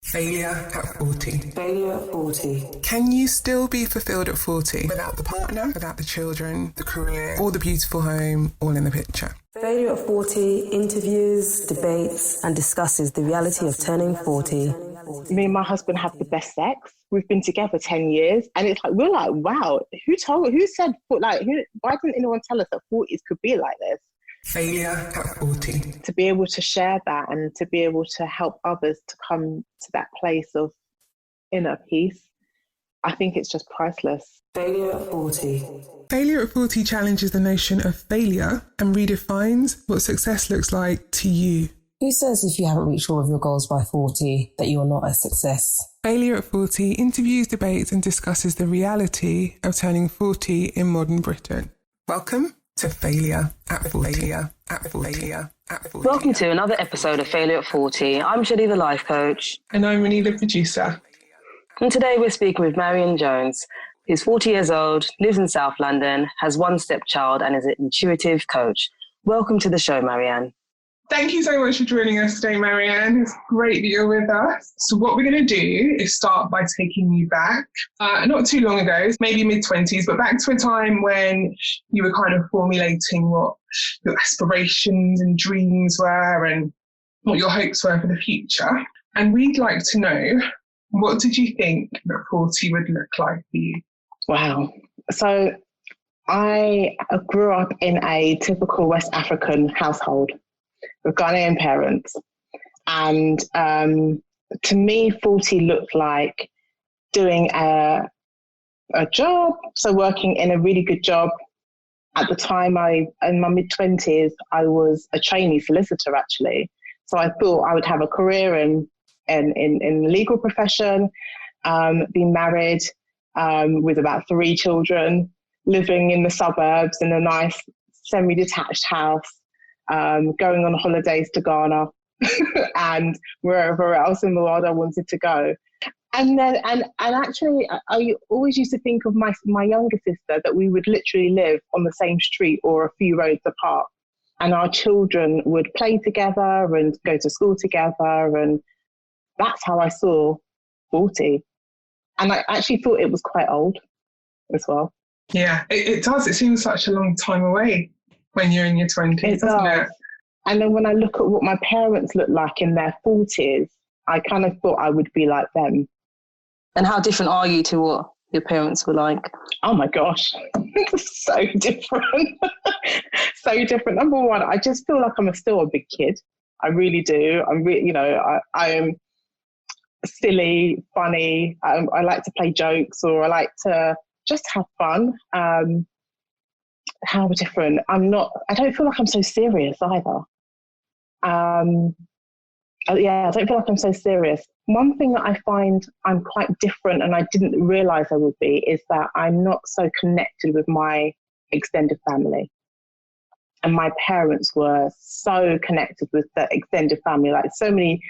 Failure at 40. Failure at 40. Can you still be fulfilled at 40 without the partner, without the children, the career, or the beautiful home all in the picture? Failure at 40 interviews, debates, and discusses the reality of turning 40. Me and my husband have the best sex. We've been together 10 years, and it's like, we're like, wow, why didn't anyone tell us that 40s could be like this? Failure at 40. To be able to share that and to be able to help others to come to that place of inner peace, I think it's just priceless. Failure at 40. Failure at 40 challenges the notion of failure and redefines what success looks like to you. Who says if you haven't reached all of your goals by 40 that you are not a success? Failure at 40 interviews, debates and discusses the reality of turning 40 in modern Britain. Welcome to Failure at 40. Failure at 40. At 40. Welcome to another episode of Failure at 40. I'm Shadi, the life coach. And I'm Renee, the producer. And today we're speaking with Marianne Jones, who's 40 years old, lives in South London, has one stepchild and is an intuitive coach. Welcome to the show, Marianne. Thank you so much for joining us today, Marianne. It's great that you're with us. So what we're going to do is start by taking you back, not too long ago, maybe mid-20s, but back to a time when you were kind of formulating what your aspirations and dreams were and what your hopes were for the future. And we'd like to know, what did you think that 40 would look like for you? Wow. So I grew up in a typical West African household with Ghanaian parents. And to me, 40 looked like doing a job, so working in a really good job. At the time, in my mid-20s, I was a trainee solicitor, actually. So I thought I would have a career in the legal profession, being married with about 3 children, living in the suburbs in a nice semi-detached house, going on holidays to Ghana and wherever else in the world I wanted to go. And actually, I always used to think of my younger sister, that we would literally live on the same street or a few roads apart. And our children would play together and go to school together. And that's how I saw 40. And I actually thought it was quite old as well. Yeah, it does. It seems such a long time away when you're in your 20s, doesn't it? And then when I look at what my parents look like in their 40s, I kind of thought I would be like them. And how different are you to what your parents were like? Oh my gosh, so different. So different. Number one, I just feel like I'm still a big kid. I really do. I am silly, funny. I like to play jokes, or I like to just have fun. How different. I don't feel like I'm so serious either. I don't feel like I'm so serious. One thing that I find I'm quite different, and I didn't realise I would be, is that I'm not so connected with my extended family. And my parents were so connected with the extended family, like so many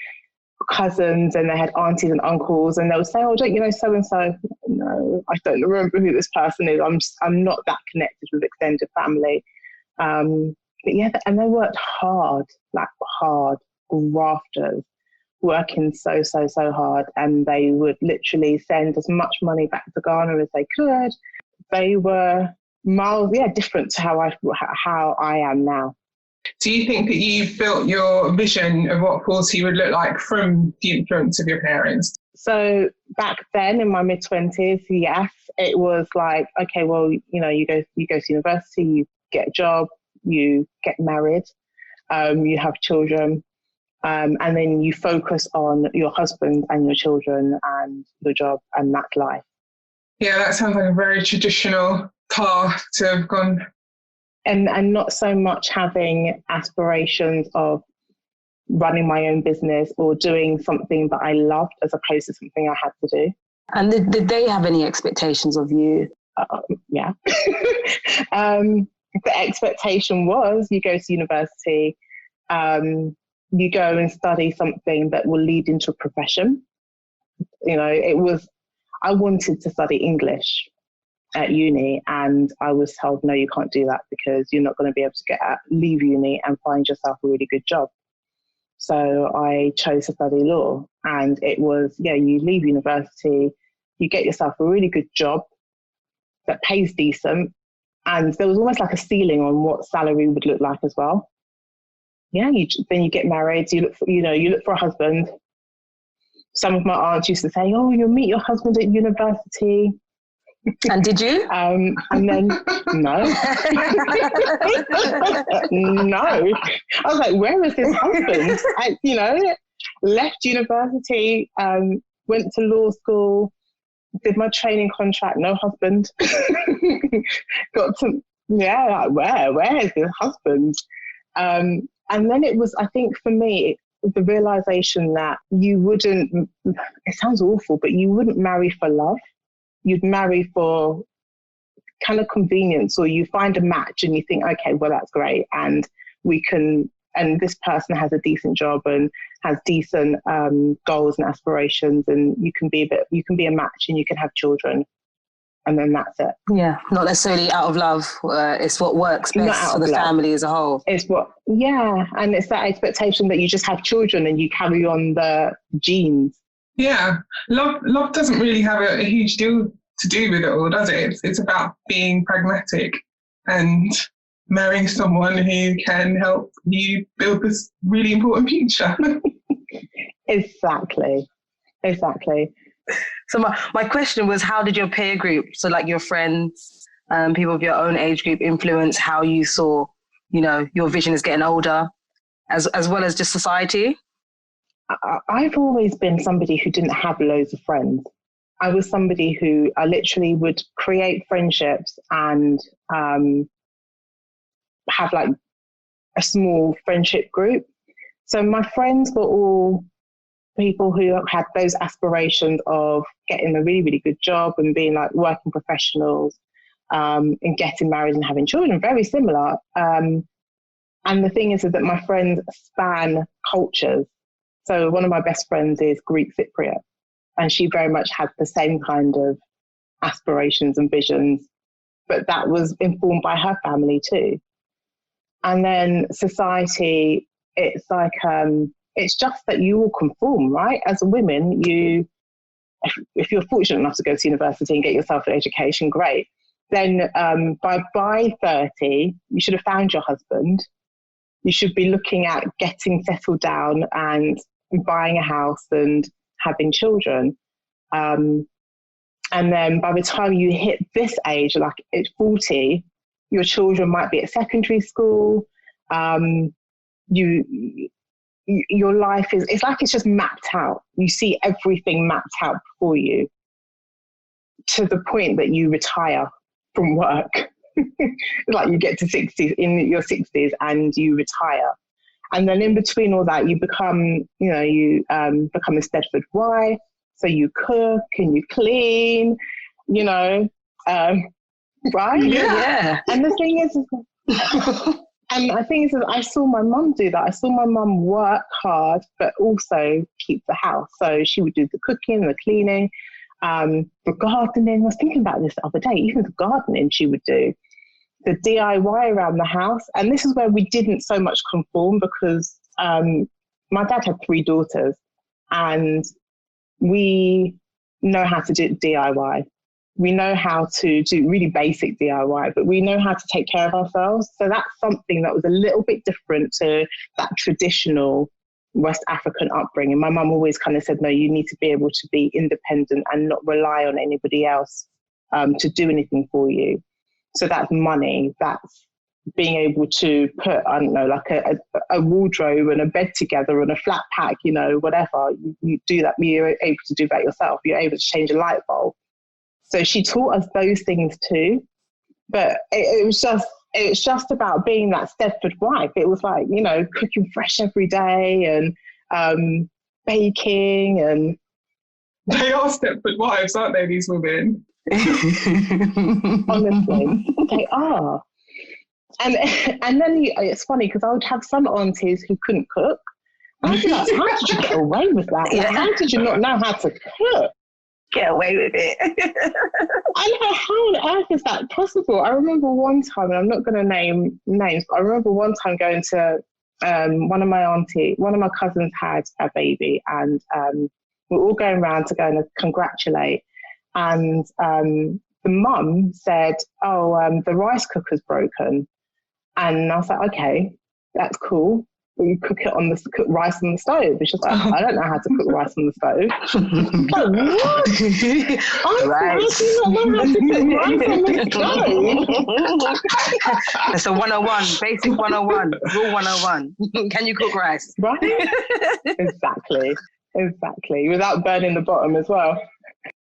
cousins, and they had aunties and uncles, and they would say, oh, don't you know so-and-so? No, I don't remember who this person is. I'm not that connected with extended family. But yeah, and they worked hard, grafters, working so hard. And they would literally send as much money back to Ghana as they could. They were miles, different to how I am now. Do you think that you've built your vision of what 40 would look like from the influence of your parents? So back then in my mid-20s, yes, it was like, okay, well, you go to university, you get a job, you get married, you have children, and then you focus on your husband and your children and your job, and that's life. Yeah, that sounds like a very traditional path to have gone. And not so much having aspirations of running my own business or doing something that I loved as opposed to something I had to do. And did they have any expectations of you? Yeah. The expectation was you go to university, you go and study something that will lead into a profession. I wanted to study English at uni, and I was told, no, you can't do that because you're not going to be able to leave uni and find yourself a really good job. So I chose to study law, and it was, you leave university, you get yourself a really good job that pays decent, and there was almost like a ceiling on what salary would look like as well. Then you get married, you look for a husband. Some of my aunts used to say, "Oh, you'll meet your husband at university." And did you? And then, no. No. I was like, where is this husband? Left university, went to law school, did my training contract, no husband. Where is this husband? And then it was, I think for me, the realization that you wouldn't, it sounds awful, but you wouldn't marry for love. You'd marry for kind of convenience, or you find a match and you think, okay, well, that's great. And this person has a decent job and has decent goals and aspirations, and you can be a match and you can have children. And then that's it. Yeah, not necessarily out of love. It's what works best for the family as a whole. And it's that expectation that you just have children and you carry on the genes. Yeah, love doesn't really have a huge deal to do with it all, does it? It's about being pragmatic and marrying someone who can help you build this really important future. Exactly. So my question was, how did your peer group, so like your friends, people of your own age group, influence how you saw, your vision as getting older, as well as just society? I've always been somebody who didn't have loads of friends. I was somebody who I literally would create friendships and have like a small friendship group. So my friends were all people who had those aspirations of getting a really, really good job and being like working professionals, and getting married and having children, very similar. And the thing is that my friends span cultures. So one of my best friends is Greek Cypriot, and she very much had the same kind of aspirations and visions, but that was informed by her family too. And then society, it's like, it's just that you all conform, right? As women, if you're fortunate enough to go to university and get yourself an education, great. Then by 30, you should have found your husband. You should be looking at getting settled down and buying a house and having children. And then by the time you hit this age, like at 40, your children might be at secondary school. Your life it's like it's just mapped out. You see everything mapped out for you to the point that you retire from work. Like you get to 60s, in your 60s, and you retire. And then in between all that, you become a Stedford wife. So you cook and you clean, right? Yeah. And the thing is, and I think I saw my mum do that. I saw my mum work hard, but also keep the house. So she would do the cooking, the cleaning, the gardening. I was thinking about this the other day. Even the gardening she would do, the DIY around the house. And this is where we didn't so much conform, because my dad had 3 daughters, and we know how to do DIY. We know how to do really basic DIY, but we know how to take care of ourselves. So that's something that was a little bit different to that traditional West African upbringing. My mum always kind of said, no, you need to be able to be independent and not rely on anybody else to do anything for you. So that's money. That's being able to put, I don't know, like a wardrobe and a bed together and a flat pack, whatever. You do that. You're able to do that yourself. You're able to change a light bulb. So she taught us those things too, but it was just about being that Stedford wife. It was like, cooking fresh every day and baking, and They are Stedford wives, aren't they, these women? honestly, they are. And then it's funny because I would have some aunties who couldn't cook. I'd be like, how did you get away with that? Like, how did you not know how to cook? Get away with it. I know, how on earth is that possible? I remember one time, and I'm not going to name names, but I remember one time going to one of my cousins had a baby, and we're all going around to go and congratulate. And the mum said, "Oh, the rice cooker's broken." And I was like, "Okay, that's cool. You cook rice on the stove." It's just like, I don't know how to cook rice on the stove. Like, what? Right. I don't know how to cook rice on the stove. It's a 101, basic 101, rule 101. Can you cook rice? Right? Exactly. Without burning the bottom as well.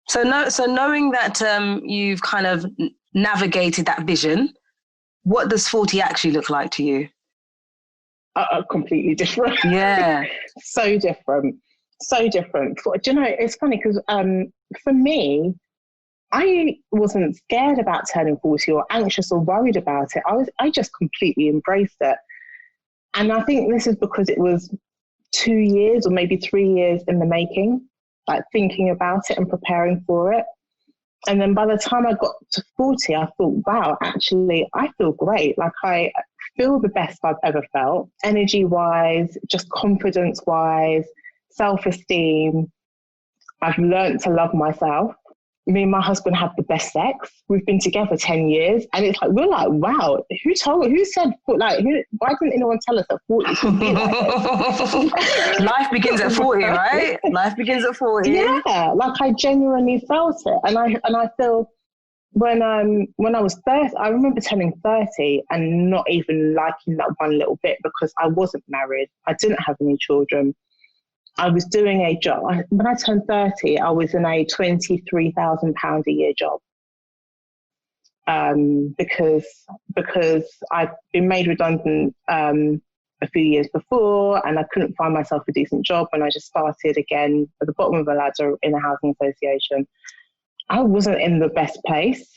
So knowing that you've kind of navigated that vision, what does 40 actually look like to you? Completely different. Yeah. So different. Do you know, it's funny because for me, I wasn't scared about turning 40 or anxious or worried about it. I just completely embraced it. And I think this is because it was 2 years or maybe 3 years in the making, like thinking about it and preparing for it. And then by the time I got to 40, I thought, wow, actually, I feel great. Like I feel the best I've ever felt, energy-wise, just confidence-wise, self-esteem. I've learned to love myself. Me and my husband have the best sex. We've been together 10 years. And it's like, we're like, wow, who said, why didn't anyone tell us that 40 should be like this? Life begins at 40, right? Life begins at 40. Yeah, like I genuinely felt it. And I feel when I was 30, I remember turning 30 and not even liking that one little bit because I wasn't married. I didn't have any children. I was doing a job. When I turned 30, I was in a £23,000 a year job. Because I'd been made redundant a few years before, and I couldn't find myself a decent job, and I just started again at the bottom of the ladder in a housing association. I wasn't in the best place,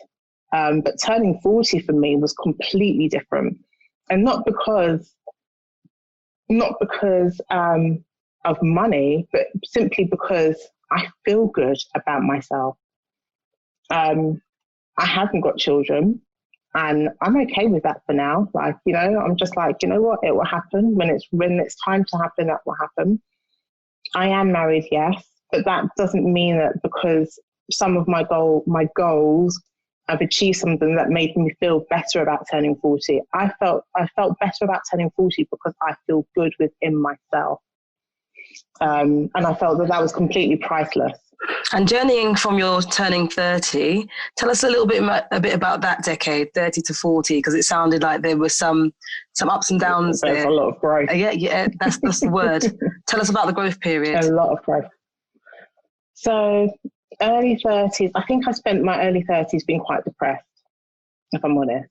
but turning 40 for me was completely different, and not because of money, but simply because I feel good about myself. I haven't got children, and I'm okay with that for now. Like, you know, I'm just like, you know what, it will happen when it's time to happen. That will happen. I am married, yes, but that doesn't mean that because some of my goals, I've achieved something that made me feel better about turning 40. I felt better about turning 40 because I feel good within myself. And I felt that was completely priceless. And journeying from your turning 30, tell us a bit about that decade, 30 to 40, because it sounded like there were some ups and downs there. There's a lot of growth. Yeah, that's the word. Tell us about the growth period. A lot of growth. So early 30s, I think I spent my early 30s being quite depressed, if I'm honest.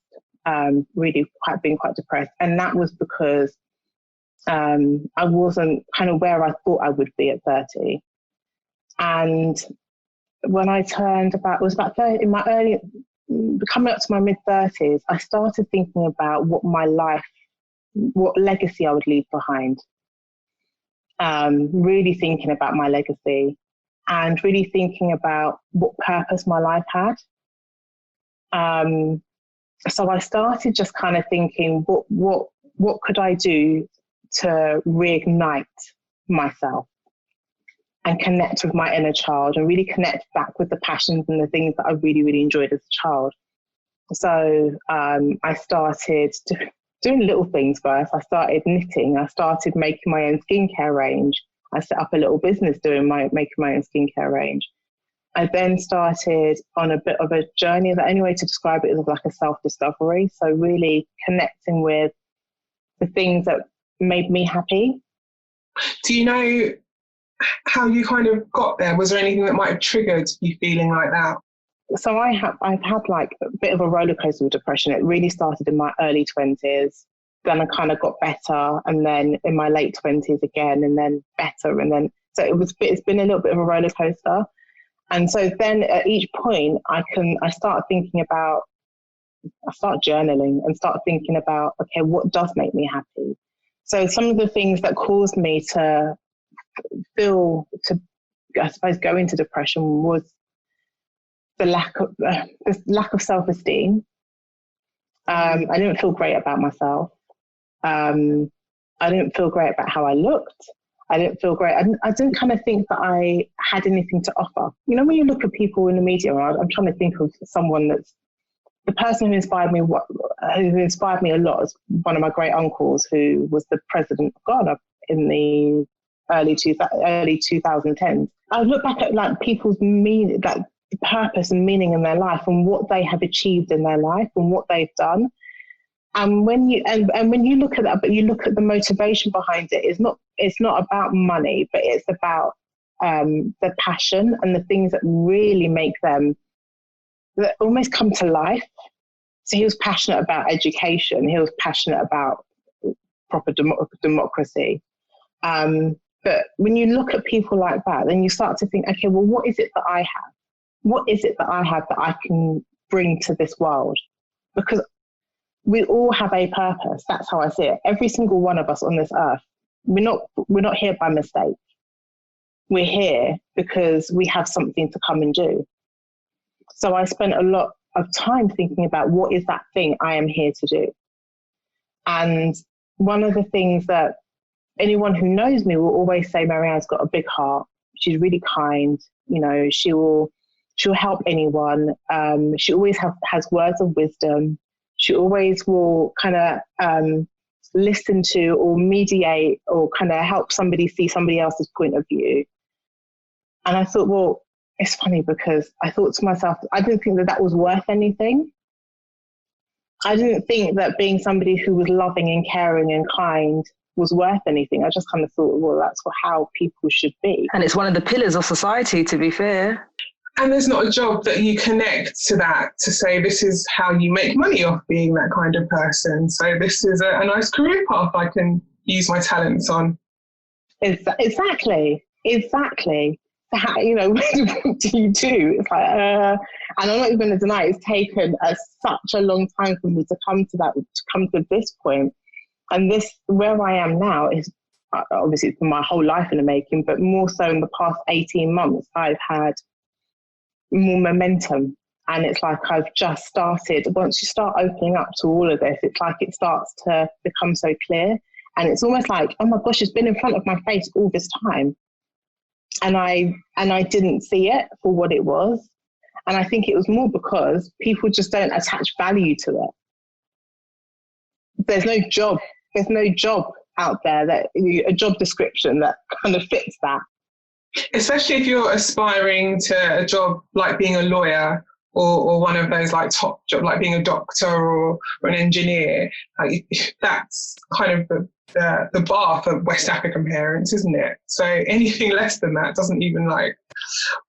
Really being quite depressed. And that was because I wasn't kind of where I thought I would be at 30. And when I turned about 30, in my early, coming up to my mid-30s, I started thinking about what legacy I would leave behind. Really thinking about my legacy and really thinking about what purpose my life had. So I started just kind of thinking, what could I do to reignite myself and connect with my inner child and really connect back with the passions and the things that I really, really enjoyed as a child. So I started doing little things, guys. I started knitting. I started making my own skincare range. I set up a little business making my own skincare range. I then started on a bit of a journey. The only way to describe it is like a self-discovery. So really connecting with the things that made me happy. Do you know how you kind of got there? Was there anything that might have triggered you feeling like that? So I've had like a bit of a roller coaster with depression. It really started in my early 20s. Then I kind of got better, and then in my late 20s again, and then better, and then so it's been a little bit of a roller coaster. And so then at each point, I start journaling and start thinking about, okay, what does make me happy? So some of the things that caused me to I suppose, go into depression was the lack of self-esteem. I didn't feel great about myself. I didn't feel great about how I looked. I didn't feel great. I didn't kind of think that I had anything to offer. You know, when you look at people in the media, I'm trying to think of someone that's the person who inspired me a lot is one of my great uncles, who was the president of Ghana in the early 2010s. I look back at like people's meaning, like the purpose and meaning in their life and what they have achieved in their life and what they've done. And when you when you look at that, but you look at the motivation behind it, it's not about money, but it's about the passion and the things that really make them, that almost come to life. So he was passionate about education. He was passionate about proper democracy. But when you look at people like that, then you start to think, okay, well, what is it that I have? What is it that I have that I can bring to this world? Because we all have a purpose. That's how I see it. Every single one of us on this earth, we're not here by mistake. We're here because we have something to come and do. So I spent a lot of time thinking about what is that thing I am here to do. And one of the things that anyone who knows me will always say, Marianne's got a big heart. She's really kind. You know, she'll help anyone. She always has words of wisdom. She always will kind of listen to or mediate or kind of help somebody see somebody else's point of view. And I thought, well, it's funny because I thought to myself, I didn't think that was worth anything. I didn't think that being somebody who was loving and caring and kind was worth anything. I just kind of thought, well, that's how people should be. And it's one of the pillars of society, to be fair. And there's not a job that you connect to that to say this is how you make money off being that kind of person. So this is a nice career path I can use my talents on. Exactly. How, you know, what do you do? It's like, and I'm not even going to deny it's taken such a long time for me to come to this point. And this, where I am now, is obviously it's been my whole life in the making, but more so in the past 18 months, I've had more momentum. And it's like I've just started. Once you start opening up to all of this, it's like it starts to become so clear. And it's almost like, oh my gosh, it's been in front of my face all this time. And I didn't see it for what it was. And I think it was more because people just don't attach value to it. There's no job out there a job description that kind of fits that. Especially if you're aspiring to a job like being a lawyer or one of those like top job, like being a doctor or an engineer. Like, that's kind of the bar for West African parents, isn't it? So anything less than that doesn't even like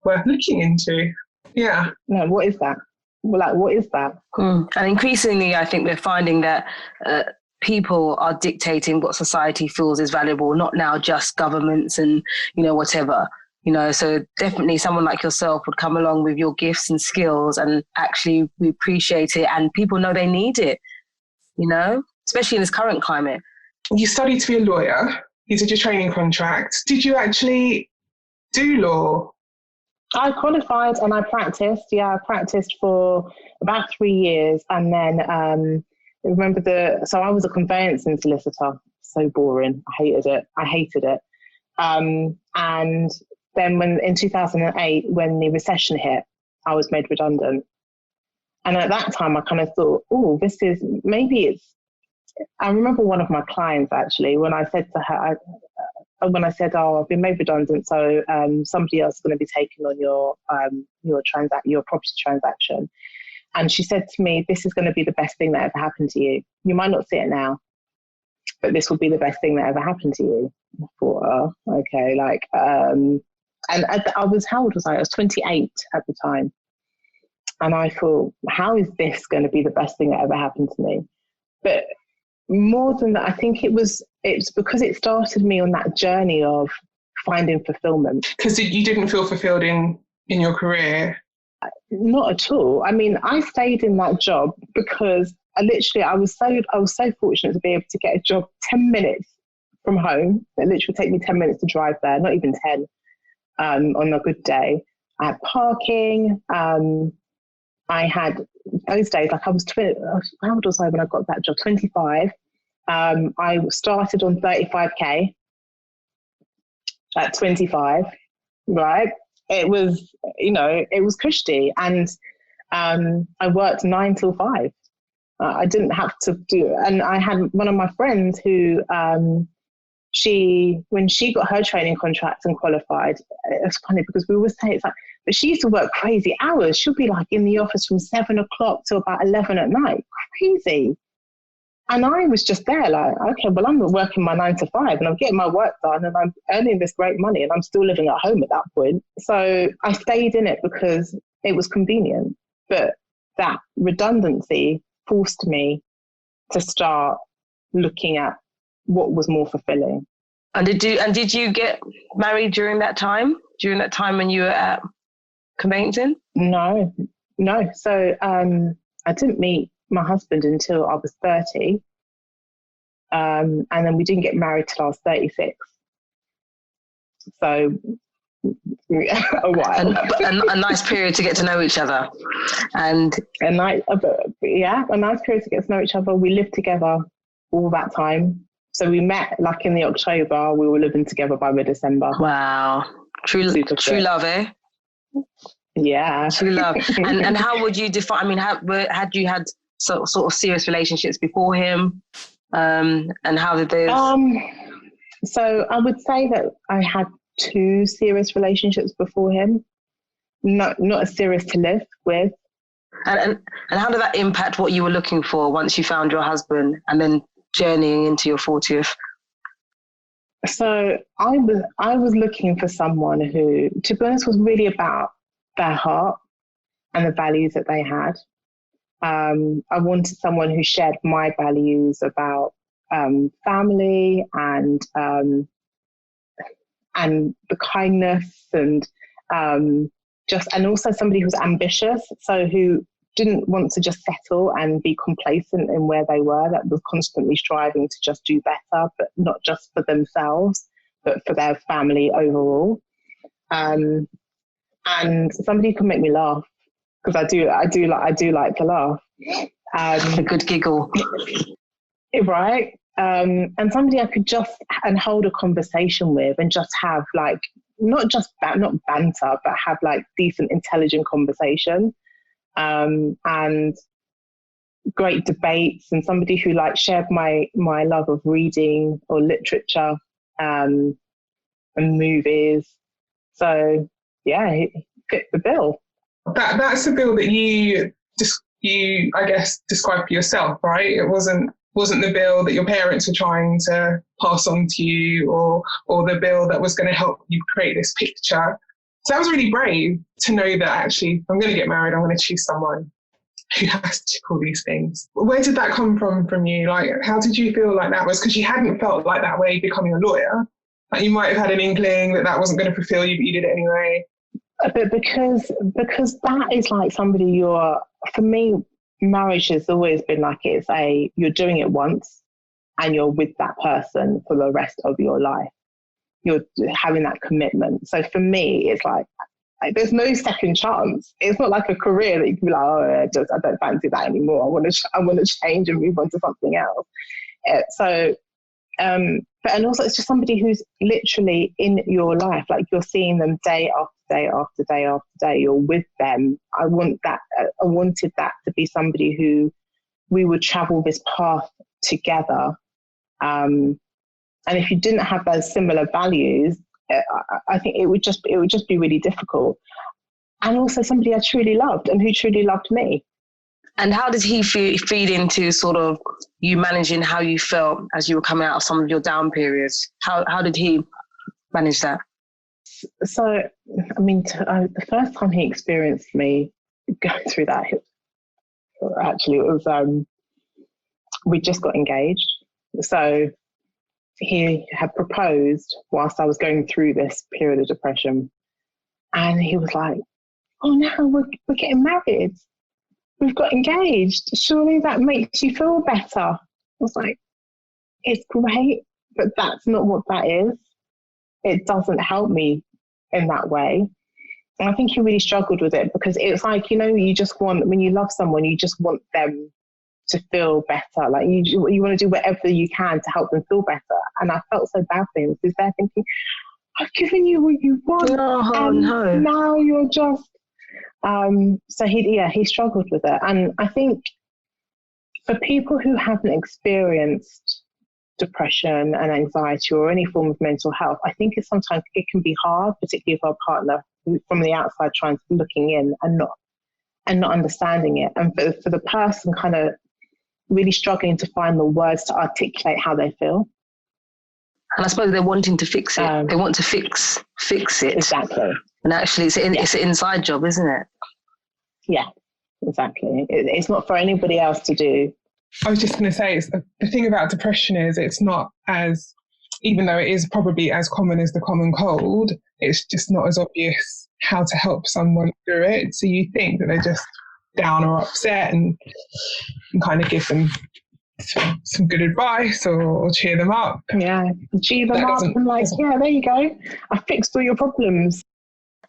worth looking into. Yeah. No, what is that? Like, what is that? And increasingly, I think we're finding that people are dictating what society feels is valuable, not now just governments and, you know, whatever. You know, so definitely someone like yourself would come along with your gifts and skills and actually we appreciate it and people know they need it, you know, especially in this current climate. You studied to be a lawyer. You did your training contract. Did you actually do law? I qualified and I practiced. Yeah, I practiced for about 3 years. And then so I was a conveyancing solicitor. So boring. I hated it. And then in 2008, when the recession hit, I was made redundant. And at that time, I kind of thought, oh, I remember one of my clients actually, when I said to her, oh, I've been made redundant, so somebody else is going to be taking on your property transaction. And she said to me, this is going to be the best thing that ever happened to you. You might not see it now, but this will be the best thing that ever happened to you. I thought, oh, okay, and how old was I? I was 28 at the time. And I thought, how is this going to be the best thing that ever happened to me? But more than that, I think it's because it started me on that journey of finding fulfillment. Because you didn't feel fulfilled in your career? Not at all. I mean, I stayed in that job because I was so fortunate to be able to get a job 10 minutes from home. It literally would take me 10 minutes to drive there, not even 10 on a good day. I had parking. I had those days, like how old was I when I got that job? 25. I started on 35k at 25, right? It was, it was cushy. And I worked 9 till 5. I didn't have to do it. And I had one of my friends who, when she got her training contract and qualified, it was funny because we always say it's like, but she used to work crazy hours. She'll be like in the office from 7 o'clock to about 11 at night. Crazy. And I was just there like, okay, well, I'm working my 9 to 5 and I'm getting my work done and I'm earning this great money and I'm still living at home at that point. So I stayed in it because it was convenient. But that redundancy forced me to start looking at what was more fulfilling. And did you get married during that time? During that time when you were at conveyancing? No. So I didn't meet my husband until I was 30. And then we didn't get married till I was 36. So a while. a nice period to get to know each other. And a nice period to get to know each other. We lived together all that time. So we met like in the October, we were living together by mid-December. Wow. True love, eh? Yeah. True love. And how would you define, I mean, had you had sort of serious relationships before him? And how did those? So I would say that I had 2 serious relationships before him. Not as serious to live with. And how did that impact what you were looking for once you found your husband and then journeying into your 40th? So I was looking for someone who, to be honest, was really about their heart and the values that they had. I wanted someone who shared my values about family and the kindness and also somebody who was ambitious, so who didn't want to just settle and be complacent in where they were, that was constantly striving to just do better, but not just for themselves, but for their family overall. And somebody who can make me laugh, because I do like to laugh. A good giggle. Right. And somebody I could just hold a conversation with and just have like, not banter, but have like decent, intelligent conversation. And great debates, and somebody who like shared my love of reading or literature, and movies. So yeah, it fit the bill. That's the bill that you I guess described for yourself, right? It wasn't the bill that your parents were trying to pass on to you, or the bill that was going to help you create this picture. So that was really brave to know that actually, if I'm going to get married, I'm going to choose someone who has to tick all these things. Where did that come from you? Like, how did you feel like that was? Because you hadn't felt like that way becoming a lawyer. Like, you might have had an inkling that wasn't going to fulfill you, but you did it anyway. But because that is like somebody for me, marriage has always been like you're doing it once and you're with that person for the rest of your life. You're having that commitment. So for me, it's like there's no second chance. It's not like a career that you can be like, I don't fancy that anymore. I want to change and move on to something else. And also it's just somebody who's literally in your life. Like, you're seeing them day after day after day after day. You're with them. I wanted that to be somebody who we would travel this path together. And if you didn't have those similar values, I think it would just be really difficult. And also somebody I truly loved and who truly loved me. And how did he feed into sort of you managing how you felt as you were coming out of some of your down periods? How did he manage that? So, I mean, the first time he experienced me going through that, actually, it was, we just got engaged. So he had proposed whilst I was going through this period of depression. And he was like, oh, now we're getting married. We've got engaged. Surely that makes you feel better. I was like, it's great, but that's not what that is. It doesn't help me in that way. And I think he really struggled with it because it's like, you just want, when you love someone, you just want them to feel better. Like you want to do whatever you can to help them feel better. And I felt so bad for him because they're thinking, I've given you what you want, and now you're just. So he struggled with it, and I think for people who haven't experienced depression and anxiety or any form of mental health, I think sometimes it can be hard, particularly if our partner from the outside looking in and not understanding it, and for the person kind of really struggling to find the words to articulate how they feel. And I suppose they're wanting to fix it. They want to fix it. Exactly. And actually, it's an inside job, isn't it? Yeah, exactly. It's not for anybody else to do. I was just going to say, the thing about depression is it's not as, even though it is probably as common as the common cold, it's just not as obvious how to help someone through it. So you think that they're just down or upset and kind of give them some good advice or cheer them up. Yeah, cheer them up and like, yeah, there you go. I fixed all your problems.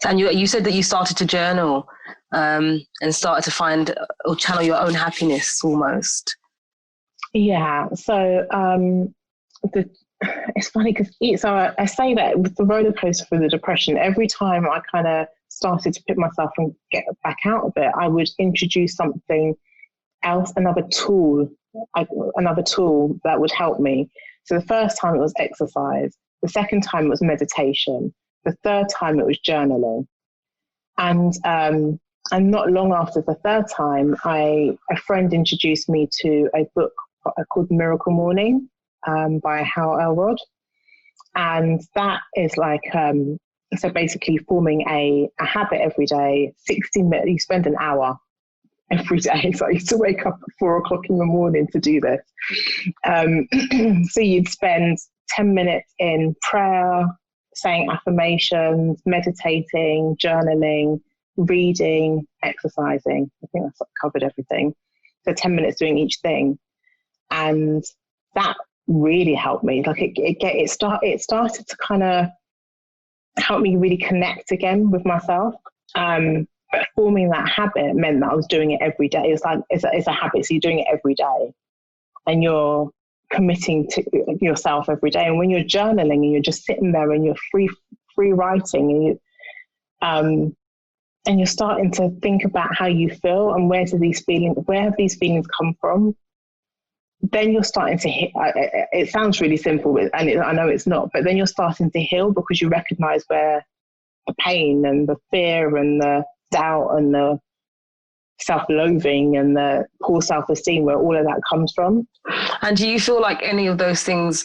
And you said that you started to journal and started to find or channel your own happiness almost. Yeah, so it's funny because I say that with the roller coaster for the depression, every time I kind of started to pick myself and get back out of it, I would introduce something else, another tool that would help me. So the first time it was exercise, the second time it was meditation, the third time it was journaling. And not long after the third time, a friend introduced me to a book called Miracle Morning by Hal Elrod. And that is like, so basically forming a habit every day, 60 minutes, you spend an hour every day. So I used to wake up at 4 o'clock in the morning to do this. So you'd spend 10 minutes in prayer, saying affirmations, meditating, journaling, reading, exercising. I think that's covered everything. So 10 minutes doing each thing. And that really helped me. Like it started to kind of help me really connect again with myself. But forming that habit meant that I was doing it every day. It's like it's a habit, so you're doing it every day, and you're committing to yourself every day. And when you're journaling and you're just sitting there and you're free writing, and you're starting to think about how you feel and where have these feelings come from, then you're starting to heal. It sounds really simple, and I know it's not, but then you're starting to heal because you recognize where the pain and the fear and the doubt and the self-loathing and the poor self-esteem, where all of that comes from. And do you feel like any of those things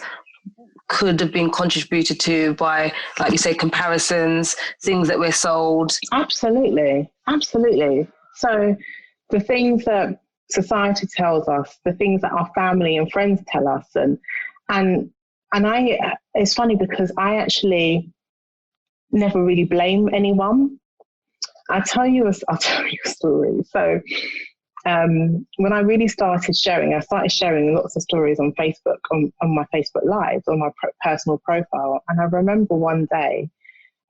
could have been contributed to by, like you say, comparisons, things that we're sold? Absolutely. So the things that society tells us, the things that our family and friends tell us, and I, it's funny because I actually never really blame anyone. I'll tell you a story. So when I really started sharing lots of stories on Facebook, on my Facebook Live, on my personal profile. And I remember one day,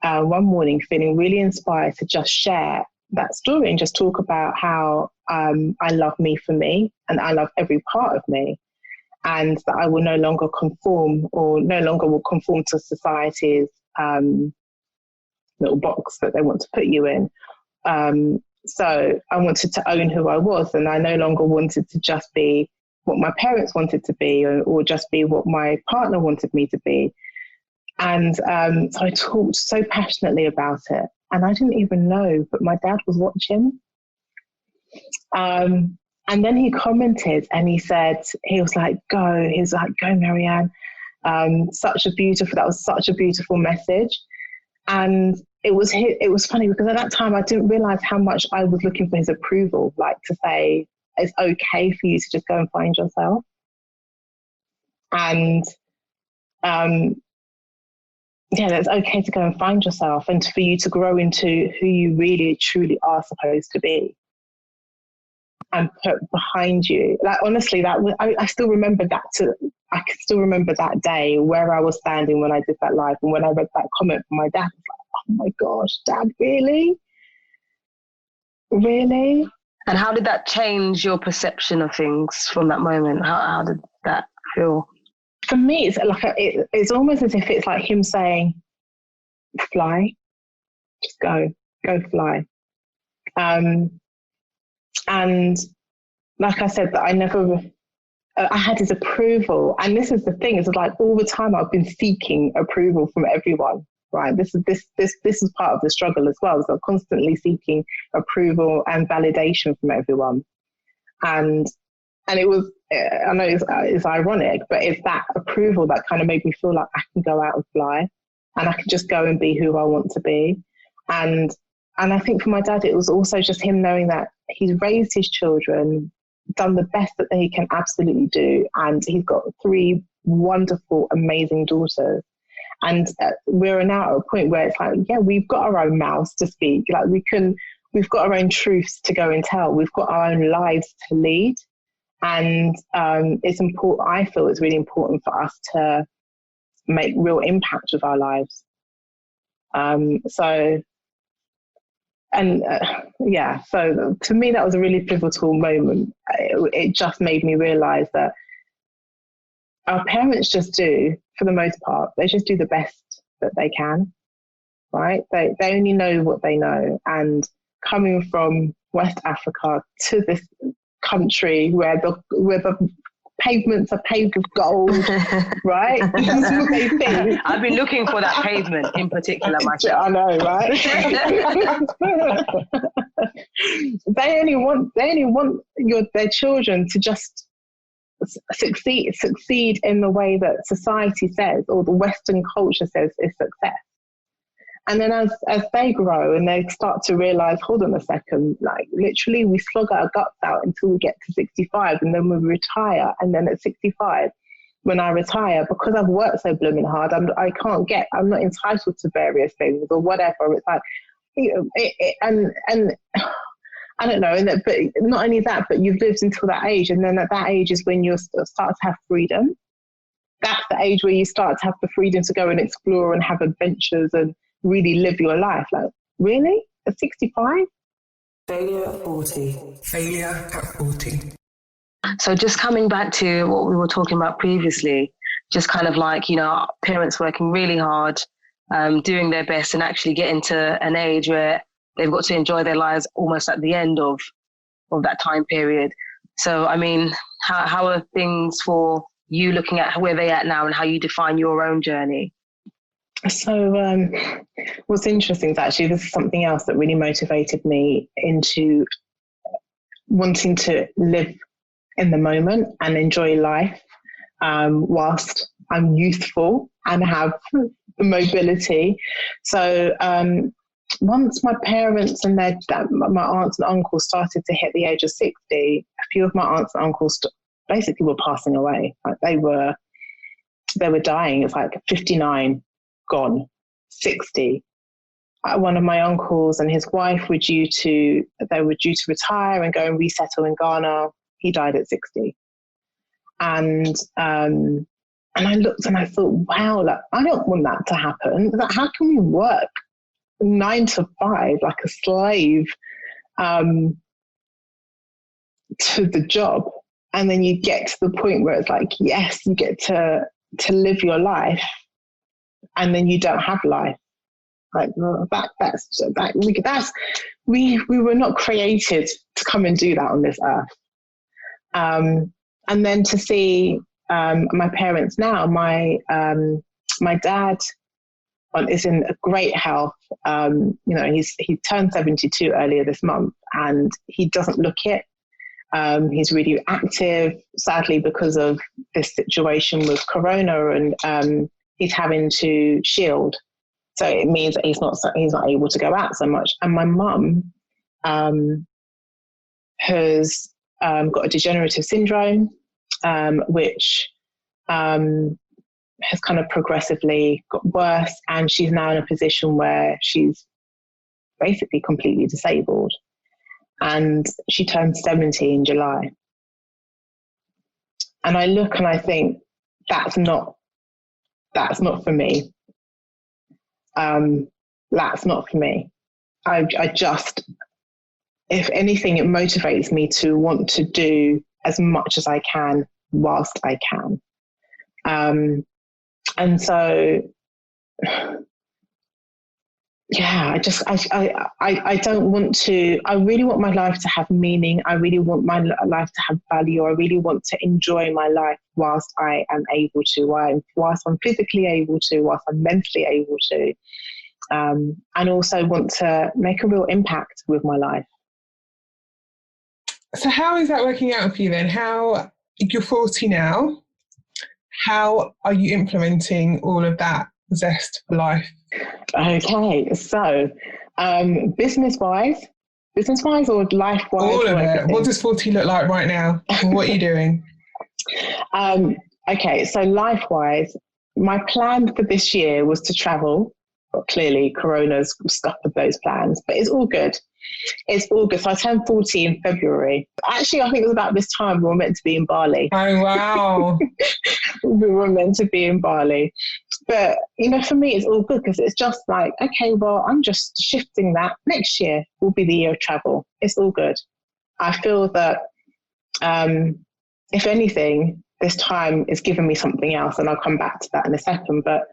one morning, feeling really inspired to just share that story and just talk about how I love me for me, and I love every part of me, and that I will no longer conform to society's little box that they want to put you in. So I wanted to own who I was, and I no longer wanted to just be what my parents wanted to be, or just be what my partner wanted me to be. And so I talked so passionately about it, and I didn't even know, but my dad was watching. And then he commented, and he was like, go, Marianne. That was such a beautiful message. And it was funny because at that time I didn't realize how much I was looking for his approval, like to say, it's okay for you to just go and find yourself. And it's okay to go and find yourself, and for you to grow into who you really truly are supposed to be, and put behind you. Like, honestly, I still remember that. I can still remember that day, where I was standing when I did that live, and when I read that comment from my dad, I was like, oh my gosh, Dad, really? And how did that change your perception of things from that moment? How did that feel? For me, it's like it's almost as if it's like him saying, "Fly, just go fly." And like I said, that I had his approval, and this is the thing: is like all the time I've been seeking approval from everyone. Right? This is part of the struggle as well. So I'm constantly seeking approval and validation from everyone, and it was, I know it's ironic, but it's that approval that kind of made me feel like I can go out and fly, and I can just go and be who I want to be. And I think for my dad, it was also just him knowing that he's raised his children, done the best that he can absolutely do, and he's got 3 wonderful, amazing daughters. And we're now at a point where it's like, yeah, we've got our own mouths to speak. Like we've got our own truths to go and tell. We've got our own lives to lead. And it's important. I feel it's really important for us to make real impact with our lives. So to me, that was a really pivotal moment. It just made me realize that our parents just do, for the most part, they just do the best that they can, right? They only know what they know. And coming from West Africa to this country where the pavements are paved with gold, right? That's what they think. I've been looking for that pavement in particular myself. I know, right? They only want their children to just succeed in the way that society says, or the Western culture says is success. And then as they grow and they start to realize, hold on a second, like literally we slog our guts out until we get to 65, and then we retire. And then at 65, when I retire, because I've worked so blooming hard, I'm not entitled to various things or whatever. It's like, and I don't know, but not only that, but you've lived until that age, and then at that age is when you start to have freedom. That's the age where you start to have the freedom to go and explore and have adventures and really live your life. Like, really? At 65? Failure at 40. Failure at 40. So just coming back to what we were talking about previously, just kind of like, parents working really hard, doing their best, and actually getting to an age where they've got to enjoy their lives almost at the end of that time period. So, I mean, how are things for you looking at where they're at now and how you define your own journey? So what's interesting is actually this is something else that really motivated me into wanting to live in the moment and enjoy life whilst I'm youthful and have the mobility. So once my parents and my aunts and uncles started to hit the age of 60, a few of my aunts and uncles basically were passing away. Like they were dying. It's like 59 gone, 60. One of my uncles and his wife were due to retire and go and resettle in Ghana. He died at 60. And I looked and I thought, wow, like, I don't want that to happen. Like, how can we work 9 to 5 like a slave to the job, and then you get to the point where it's like, yes, you get to live your life, and then you don't have life. Like we were not created to come and do that on this earth. And then to see my parents now, my dad is in great health. He turned 72 earlier this month, and he doesn't look it. He's really active, sadly, because of this situation with Corona, and he's having to shield. So it means that he's not able to go out so much. And my mum has got a degenerative syndrome, which has kind of progressively got worse, and she's now in a position where she's basically completely disabled. And she turned 70 in July. And I look and I think, that's not for me. That's not for me. if anything, it motivates me to want to do as much as I can whilst I can. And so, yeah, I don't want to, I really want my life to have meaning. I really want my life to have value. I really want to enjoy my life whilst I am able to, whilst I'm physically able to, whilst I'm mentally able to, and also want to make a real impact with my life. So how is that working out for you then? How, you're 40 now, how are you implementing all of that zest for life? Okay, so business-wise or life-wise? All of it. What does 40 look like right now? What are you doing? Okay, so life-wise, my plan for this year was to travel. But clearly, Corona's scuppered those plans, but it's all good. It's all good. So I turned 40 in February. Actually, I think it was about this time we were meant to be in Bali. Oh, wow. We were meant to be in Bali. But, for me, it's all good because it's just like, okay, well, I'm just shifting that. Next year will be the year of travel. It's all good. I feel that, if anything, this time is giving me something else, and I'll come back to that in a second. But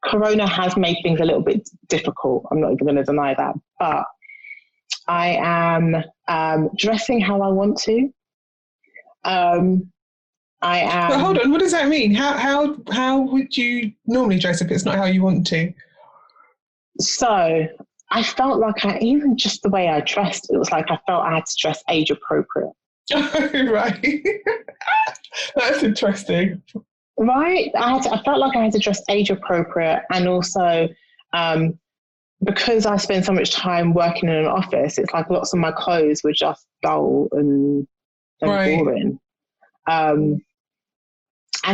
Corona has made things a little bit difficult. I'm not even going to deny that, but I am dressing how I want to. I am. But hold on, what does that mean? How would you normally dress if it's not how you want to? So I felt like even just the way I dressed, it was like I felt I had to dress age appropriate. Oh, right. That's interesting. Right? I felt like I had to dress age appropriate, and also because I spend so much time working in an office, it's like lots of my clothes were just dull and boring. And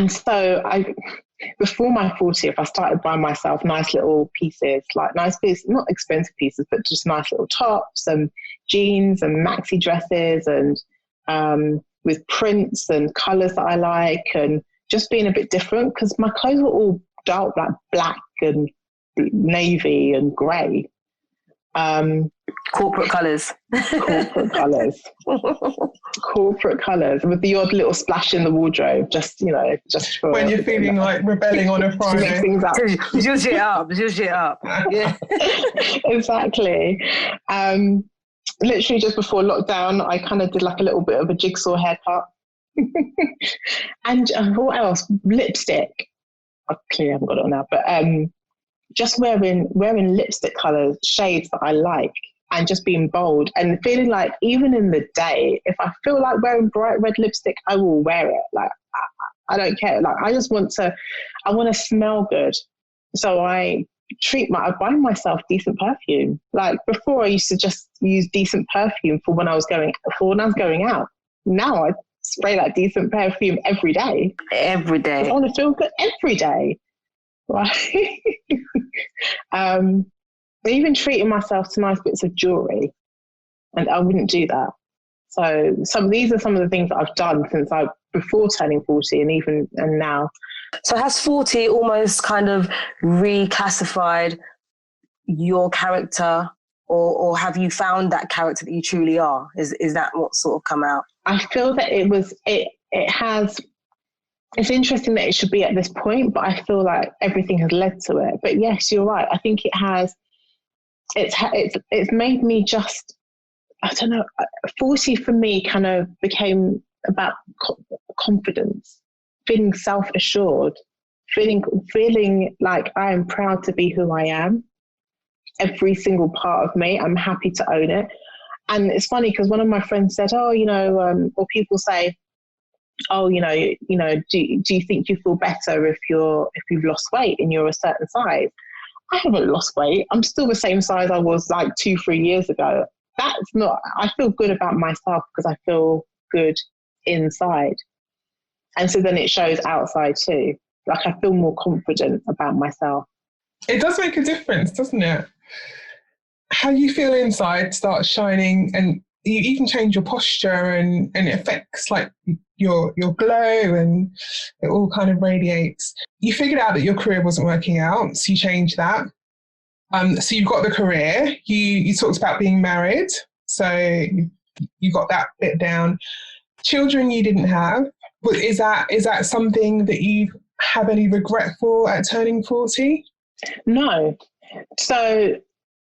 so before my 40th, I started buying myself nice little pieces, not expensive pieces, but just nice little tops and jeans and maxi dresses, and with prints and colours that I like, and just being a bit different because my clothes were all dark, like black and navy and grey. Corporate colours. Corporate colours with the odd little splash in the wardrobe, just for when you're feeling like rebelling on a Friday. To mix things up. Zhuzh it up. Yeah. Exactly. Literally just before lockdown, I kind of did like a little bit of a jigsaw haircut. And what else? Lipstick. I clearly haven't got it on now, but just wearing lipstick colours, shades that I like, and just being bold and feeling like even in the day, if I feel like wearing bright red lipstick, I will wear it. Like I don't care. Like I want to smell good. So I buy myself decent perfume. Like before I used to just use decent perfume for when I was going out. Now I spray that decent perfume every day. Every day. I want to feel good every day. Right. Even treating myself to nice bits of jewellery, and I wouldn't do that. So these are some of the things that I've done since before turning 40 and now. So has 40 almost kind of reclassified your character, or have you found that character that you truly are? Is that what sort of come out? I feel that it has. It's interesting that it should be at this point, but I feel like everything has led to it. But yes, you're right. I think it has. It's made me just. I don't know. 40 for me kind of became about confidence, feeling self-assured, feeling like I am proud to be who I am. Every single part of me, I'm happy to own it. And it's funny because one of my friends said, or people say, do you think you feel better if you've lost weight and you're a certain size? I haven't lost weight. I'm still the same size I was like 2-3 years ago. That's not, I feel good about myself because I feel good inside. And so then it shows outside too. Like I feel more confident about myself. It does make a difference, doesn't it? How you feel inside starts shining, and you can change your posture and it affects like your glow, and it all kind of radiates. You figured out that your career wasn't working out, so you changed that. So you've got the career. You talked about being married, so you got that bit down. Children you didn't have. But is that something that you have any regret for at turning 40? No. So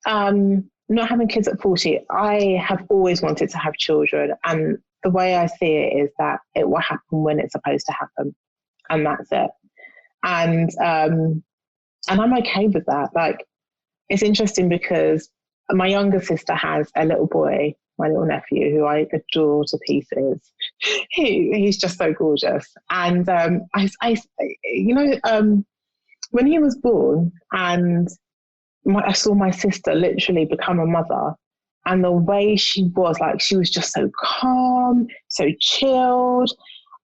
not having kids at 40, I have always wanted to have children, and the way I see it is that it will happen when it's supposed to happen, and that's it. And I'm okay with that. Like, it's interesting because my younger sister has a little boy, my little nephew, who I adore to pieces. He's just so gorgeous. And when he was born, and I saw my sister literally become a mother, and the way she was, like, she was just so calm, so chilled.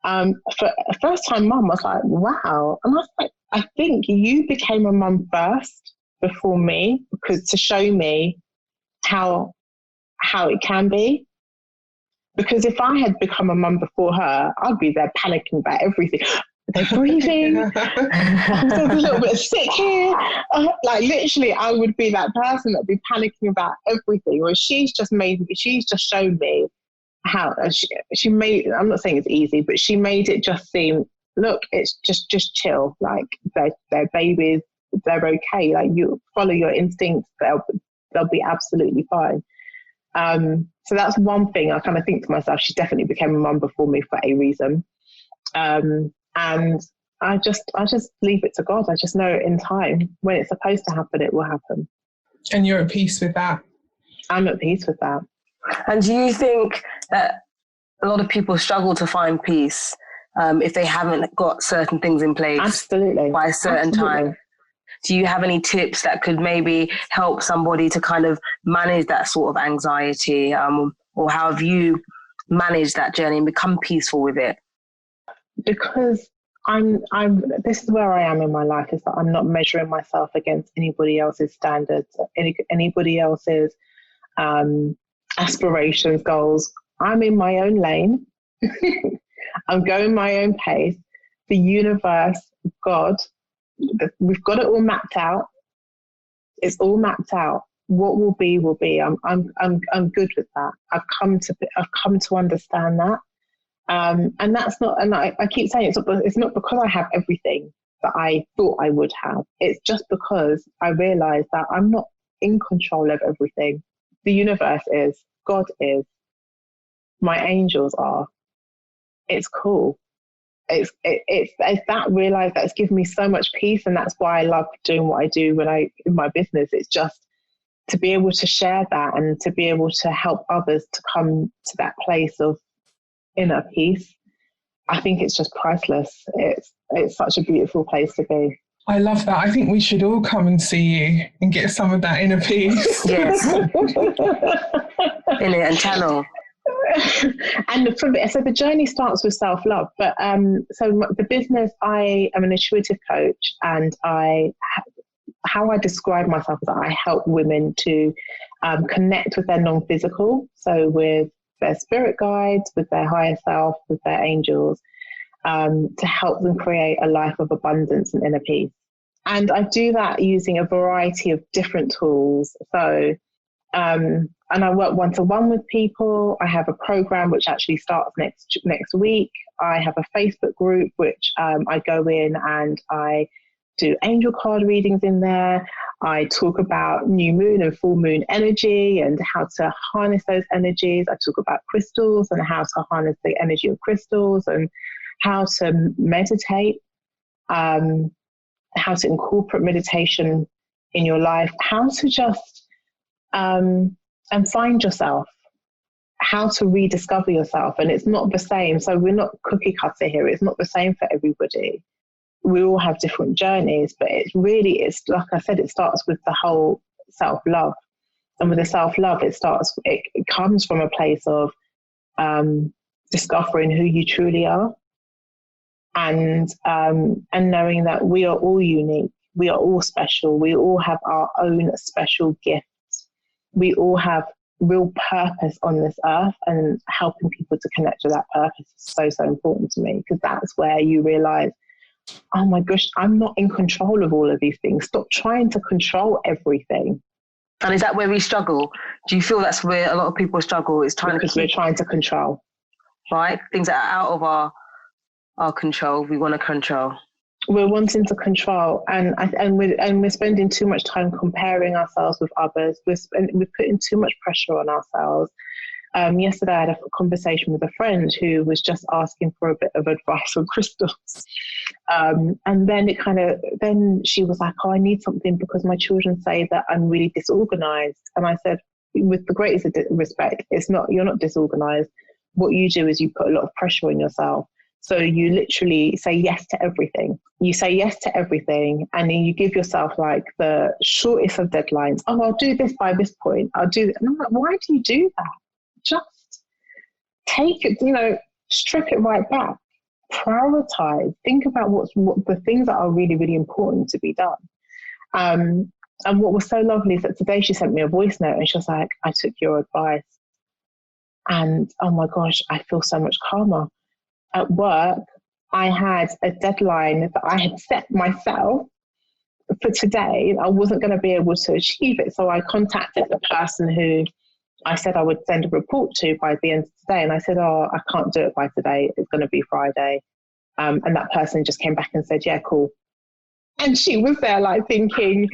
For a first-time mum, I was like, wow. And I was like, I think you became a mum first before me, because to show me how it can be. Because if I had become a mum before her, I'd be there panicking about everything. They're breathing. I'm a little bit sick here. Like, literally, I would be that person that'd be panicking about everything. Whereas she's just shown me how she made. I'm not saying it's easy, but she made it just seem, look, it's just chill. Like, they're babies, they're okay. Like, you follow your instincts, they'll be absolutely fine. So that's one thing I kind of think to myself. She definitely became a mum before me for a reason. And I just leave it to God. I just know in time, when it's supposed to happen, it will happen. And you're at peace with that? I'm at peace with that. And do you think that a lot of people struggle to find peace if they haven't got certain things in place? Absolutely. By a certain time? Do you have any tips that could maybe help somebody to kind of manage that sort of anxiety? Or how have you managed that journey and become peaceful with it? Because this is where I am in my life, is that I'm not measuring myself against anybody else's standards, anybody else's aspirations, goals. I'm in my own lane. I'm going my own pace. The universe, God, we've got it all mapped out. It's all mapped out. What will be will be. I'm good with that. I've come to understand that. And that's not, and I keep saying it's not because I have everything that I thought I would have. It's just because I realized that I'm not in control of everything. The universe is, God is, my angels are. It's cool. It's that realize that's given me so much peace, and that's why I love doing what I do in my business. It's just to be able to share that and to be able to help others to come to that place of inner peace. I think it's just priceless. It's such a beautiful place to be. I love that. I think we should all come and see you and get some of that inner peace. Yes. In it and channel. And so the journey starts with self-love. But so the business, I am an intuitive coach, and how I describe myself is that I help women to connect with their non-physical, so with their spirit guides, with their higher self, with their angels, to help them create a life of abundance and inner peace. And I do that using a variety of different tools. So, and I work one-to-one with people. I have a program which actually starts next week. I have a Facebook group which I go in and I do angel card readings in there. I talk about new moon and full moon energy and how to harness those energies. I talk about crystals and how to harness the energy of crystals, and how to meditate, how to incorporate meditation in your life, how to just and find yourself, how to rediscover yourself. And it's not the same. So we're not cookie cutter here. It's not the same for everybody. We all have different journeys, but it's like I said, it starts with the whole self-love. And with the self-love, it comes from a place of discovering who you truly are, and knowing that we are all unique. We are all special. We all have our own special gifts. We all have real purpose on this earth, and helping people to connect with that purpose is so, so important to me, because that's where you realize, oh my gosh, I'm not in control of all of these things. Stop trying to control everything. And is that where we struggle? Do you feel that's where a lot of people struggle? Is trying because we're trying to control. Right? Things that are out of our control, we want to control. We're wanting to control, and we're spending too much time comparing ourselves with others. We're putting too much pressure on ourselves. Yesterday, I had a conversation with a friend who was just asking for a bit of advice on crystals. And then then she was like, oh, I need something because my children say that I'm really disorganized. And I said, with the greatest respect, you're not disorganized. What you do is you put a lot of pressure on yourself. So you literally say yes to everything. You say yes to everything, and then you give yourself like the shortest of deadlines. Oh, I'll do this by this point. I'll do that. And I'm like, why do you do that? Just take it, strip it right back. Prioritize. Think about what the things that are really, really important to be done. And what was so lovely is that today she sent me a voice note, and she was like, I took your advice. And oh my gosh, I feel so much calmer. At work, I had a deadline that I had set myself for today. I wasn't going to be able to achieve it. So I contacted the person who I said I would send a report to by the end of today. And I said, oh, I can't do it by today. It's going to be Friday. And that person just came back and said, yeah, cool. And she was there like thinking,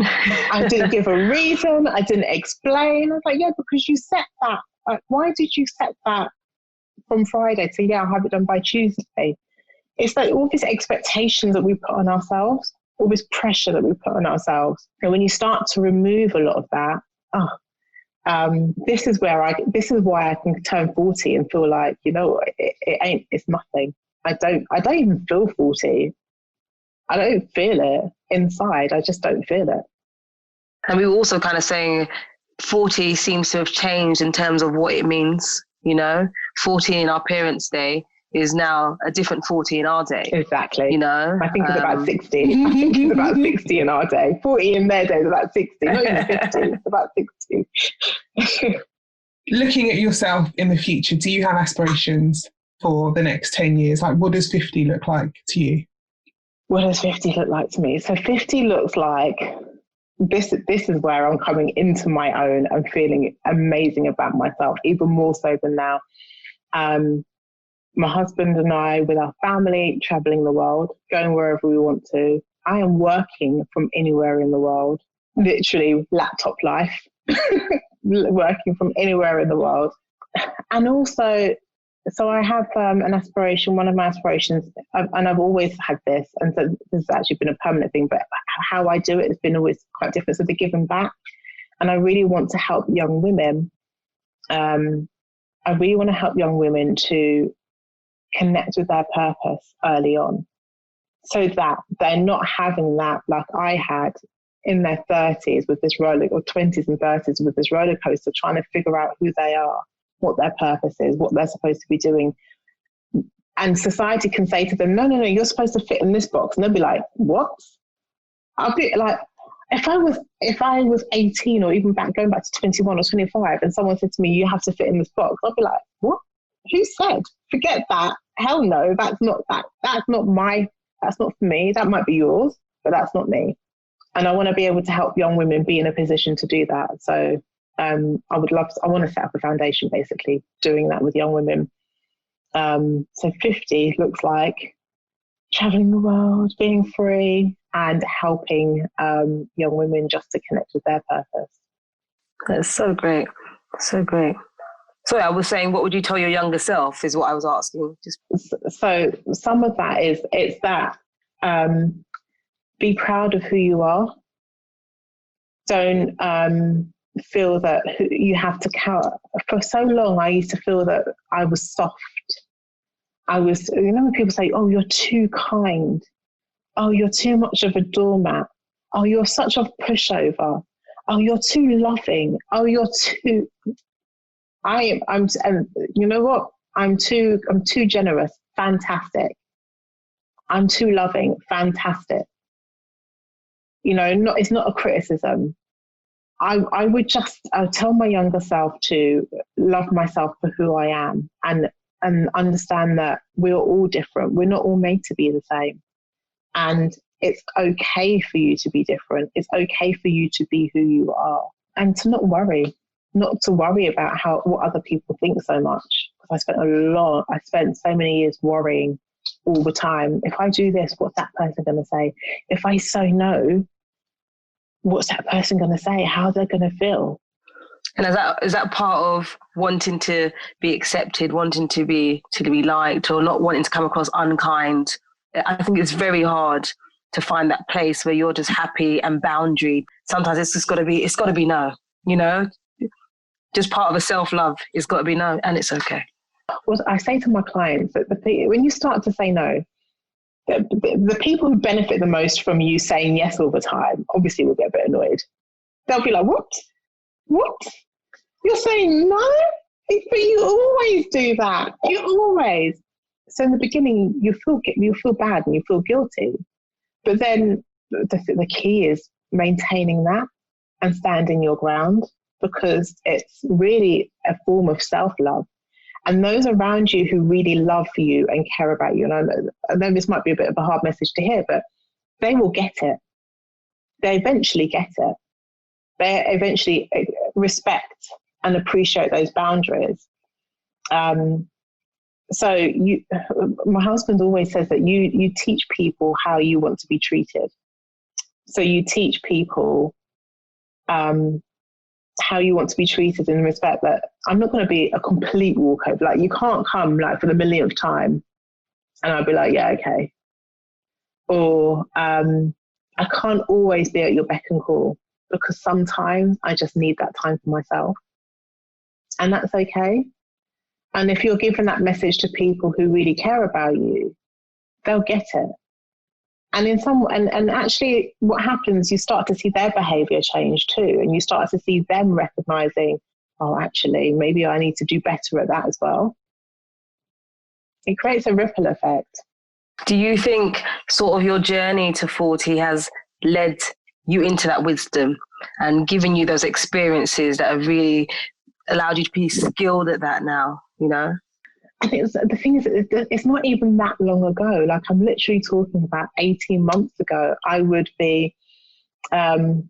I didn't give a reason. I didn't explain. I was like, yeah, because you set that. Why did you set that from Friday to, yeah, I'll have it done by Tuesday? It's like all these expectations that we put on ourselves, all this pressure that we put on ourselves. And when you start to remove a lot of that, this is why I can turn 40 and feel like, it's nothing. I don't even feel 40. I don't feel it inside. I just don't feel it. And we were also kind of saying 40 seems to have changed in terms of what it means. 40 in our parents' day is now a different 40 in our day. Exactly. I think it's about 60. I think it's about 60 in our day. 40 in their day is about 60. Not even 50. It's about 60. Looking at yourself in the future, do you have aspirations for the next 10 years? Like, what does 50 look like to you? What does 50 look like to me? So 50 looks like this is where I'm coming into my own and feeling amazing about myself, even more so than now. My husband and I, with our family, traveling the world, going wherever we want to. I am working from anywhere in the world, literally laptop life, working from anywhere in the world. And also, so I have an aspiration, one of my aspirations, and I've always had this, and so this has actually been a permanent thing, but how I do it has been always quite different. So the giving back. And I really want to help young women. I really want to help young women to connect with their purpose early on, so that they're not having that like I had in their 30s with this or 20s and 30s with this roller coaster, trying to figure out who they are, what their purpose is, what they're supposed to be doing. And society can say to them, no, you're supposed to fit in this box. And they'll be like, what? I'll be like, if I was 18 or even going back to 21 or 25 and someone said to me, you have to fit in this box, I'll be like, what? Who said? Forget that. Hell no, that's not for me. That might be yours, but that's not me. And I want to be able to help young women be in a position to do that. So I want to set up a foundation, basically, doing that with young women. So 50 looks like traveling the world, being free, and helping young women just to connect with their purpose. That's so great. So great. Sorry, I was saying, what would you tell your younger self is what I was asking. So some of that it's that be proud of who you are. Don't feel that you have to count. For so long, I used to feel that I was soft. When people say, oh, you're too kind. Oh, you're too much of a doormat. Oh, you're such a pushover. Oh, you're too loving. Oh, you're too... and you know what? I'm too generous. Fantastic. I'm too loving. Fantastic. It's not a criticism. I would tell my younger self to love myself for who I am and understand that we're all different. We're not all made to be the same. And it's okay for you to be different. It's okay for you to be who you are, and to not to worry about what other people think so much. I spent so many years worrying all the time. If I do this, what's that person going to say? If I say no, what's that person going to say? How they're going to feel? And is that part of wanting to be accepted, wanting to be liked, or not wanting to come across unkind? I think it's very hard to find that place where you're just happy and boundary. Sometimes it's got to be no, you know, just part of a self-love. It's got to be no, and it's okay. Well, I say to my clients that when you start to say no, the people who benefit the most from you saying yes all the time, obviously will get a bit annoyed. They'll be like, what? You're saying no? But you always do that. You always. So in the beginning, you feel bad and you feel guilty. But then the key is maintaining that and standing your ground, because it's really a form of self-love. And those around you who really love you and care about you, and I know this might be a bit of a hard message to hear, but they will get it. They eventually get it. They eventually respect and appreciate those boundaries. So my husband always says that you teach people how you want to be treated. So you teach people how you want to be treated, in respect that I'm not going to be a complete walkover. Like, you can't come like for the millionth time and I'll be like, yeah, okay. Or I can't always be at your beck and call, because sometimes I just need that time for myself. And that's okay. And if you're giving that message to people who really care about you, they'll get it. And and actually what happens, you start to see their behavior change too. And you start to see them recognizing, oh, actually, maybe I need to do better at that as well. It creates a ripple effect. Do you think sort of your journey to 40 has led you into that wisdom and given you those experiences that have really allowed you to be skilled at that now, you know? I think the thing is, it's not even that long ago. Like, I'm literally talking about 18 months ago. I would be, not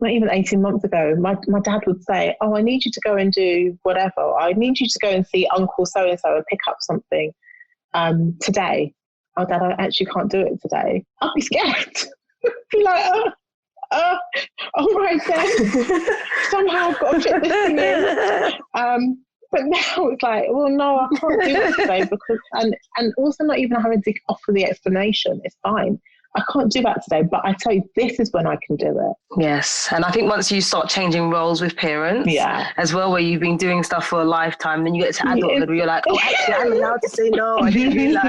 even 18 months ago, my dad would say, oh, I need you to go and do whatever. I need you to go and see Uncle so-and-so and pick up something today. Oh, Dad, I actually can't do it today. I'll be scared. Be like, all right then. Somehow I've got to fit this thing in. But now it's like, well, no, I can't do it today, because, and also not even having to offer the explanation. It's fine. I can't do that today, but I tell you, this is when I can do it. Yes. And I think once you start changing roles with parents as well, where you've been doing stuff for a lifetime, then you get to adulthood where you're like, oh, actually, I'm allowed to say no. I didn't realise.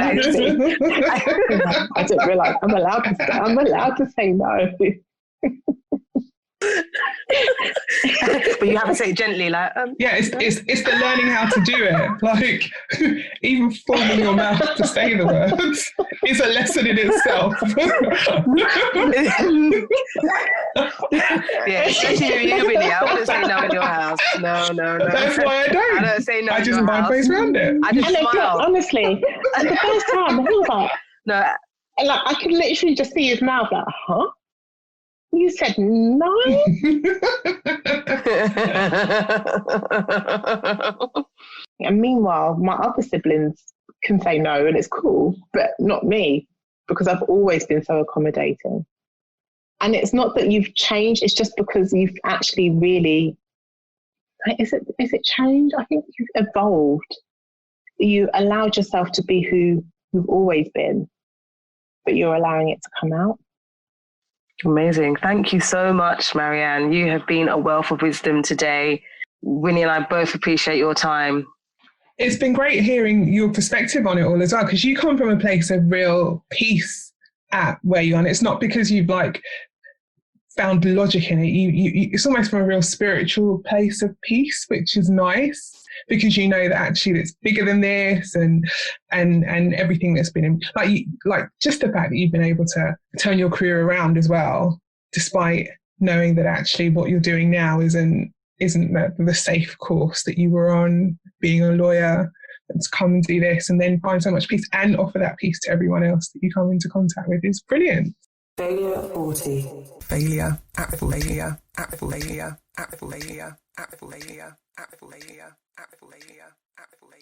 I didn't realise I'm allowed to say no. But you have to say it gently, like yeah, it's the learning how to do it. Like, even forming your mouth to say the words is a lesson in itself. Yeah, especially if you're really, I wouldn't say no in your house. No. That's why I don't. I don't say no. I just mind face around it. I just smile. Honestly, the first time he was like, no, and like, I could literally just see his mouth like, huh? You said no? And meanwhile, my other siblings can say no and it's cool, but not me, because I've always been so accommodating. And it's not that you've changed, it's just because you've actually really, is it changed? I think you've evolved. You allowed yourself to be who you've always been, but you're allowing it to come out. Amazing. Thank you so much, Marianne. You have been a wealth of wisdom today. Winnie and I both appreciate your time. It's been great hearing your perspective on it all as well, because you come from a place of real peace at where you are. And it's not because you've like found logic in it. You it's almost from a real spiritual place of peace, which is nice, because you know that actually it's bigger than this, and everything that's been in, like just the fact that you've been able to turn your career around as well, despite knowing that actually what you're doing now isn't the safe course that you were on, being a lawyer, and to come and do this and then find so much peace and offer that peace to everyone else that you come into contact with is brilliant. Failure at 40. Failure at 40. Failure at 40. Failure at 40. Failure at 40. Failure at 40. Failure at 40.